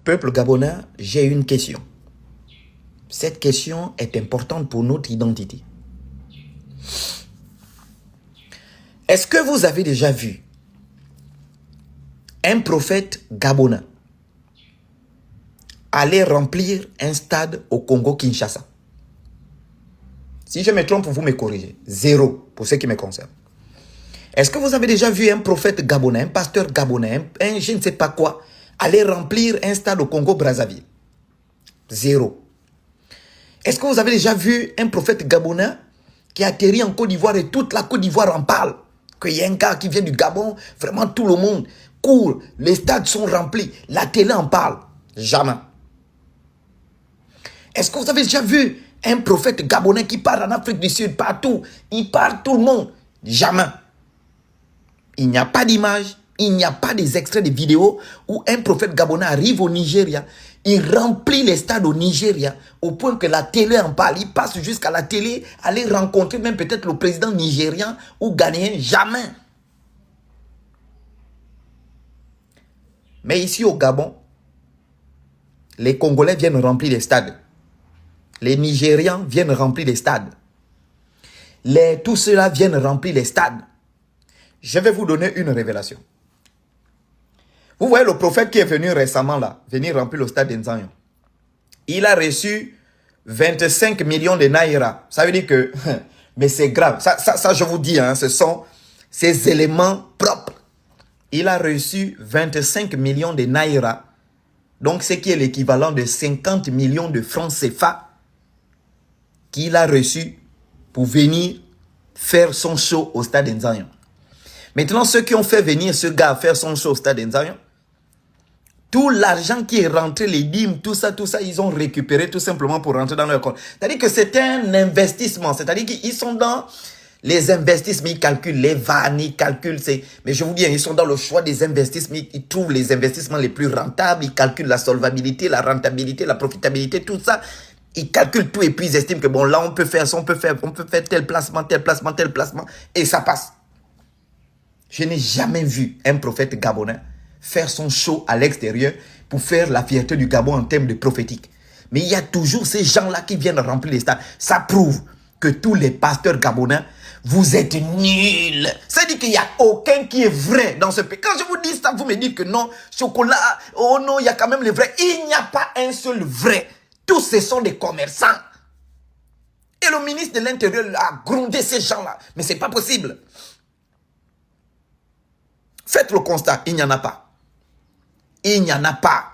Peuple gabonais, j'ai une question. Cette question est importante pour notre identité. Est-ce que vous avez déjà vu un prophète gabonais aller remplir un stade au Congo-Kinshasa? Si je me trompe, vous me corrigez. 0 pour ce qui me concerne. Est-ce que vous avez déjà vu un prophète gabonais, un pasteur gabonais, un je ne sais pas quoi, aller remplir un stade au Congo-Brazzaville? 0. Est-ce que vous avez déjà vu un prophète gabonais qui atterrit en Côte d'Ivoire et toute la Côte d'Ivoire en parle? Qu'il y a un gars qui vient du Gabon, vraiment tout le monde court, les stades sont remplis, la télé en parle? Jamais. Est-ce que vous avez déjà vu un prophète gabonais qui part en Afrique du Sud, partout, il parle tout le monde? Jamais. Il n'y a pas d'image, il n'y a pas des extraits de vidéos où un prophète gabonais arrive au Nigeria, il remplit les stades au Nigeria au point que la télé en parle, il passe jusqu'à la télé, aller rencontrer même peut-être le président nigérian ou ghanéen. Jamais. Mais ici au Gabon, les Congolais viennent remplir les stades. Les Nigérians viennent remplir les stades. Tout ceux-là viennent remplir les stades. Je vais vous donner une révélation. Vous voyez le prophète qui est venu récemment là, venir remplir le stade d'Nzanyo. Il a reçu 25 millions de naira. Ça veut dire que, mais c'est grave. Ça je vous dis, hein, ce sont ces éléments propres. Il a reçu 25 millions de naira. Donc, ce qui est l'équivalent de 50 millions de francs CFA qu'il a reçu pour venir faire son show au stade d'Nzanyo. Maintenant, ceux qui ont fait venir ce gars faire son show au stade d'Nzanyo, tout l'argent qui est rentré, les dîmes, tout ça, ils ont récupéré tout simplement pour rentrer dans leur compte. C'est-à-dire que c'est un investissement. C'est-à-dire qu'ils sont dans les investissements, ils calculent les vannes, ils calculent... Mais je vous dis, ils sont dans le choix des investissements, ils trouvent les investissements les plus rentables, ils calculent la solvabilité, la rentabilité, la profitabilité, tout ça. Ils calculent tout et puis ils estiment que bon, là, on peut faire ça, on peut faire tel placement, et ça passe. Je n'ai jamais vu un prophète gabonais faire son show à l'extérieur pour faire la fierté du Gabon en termes de prophétique. Mais il y a toujours ces gens-là qui viennent remplir les stades. Ça prouve que tous les pasteurs gabonais, vous êtes nuls. Ça dit qu'il n'y a aucun qui est vrai dans ce pays. Quand je vous dis ça, vous me dites que non, chocolat, oh non, il y a quand même les vrais. Il n'y a pas un seul vrai. Tous ce sont des commerçants. Et le ministre de l'Intérieur a grondé ces gens-là. Mais ce n'est pas possible. Faites le constat, il n'y en a pas. Il n'y en a pas.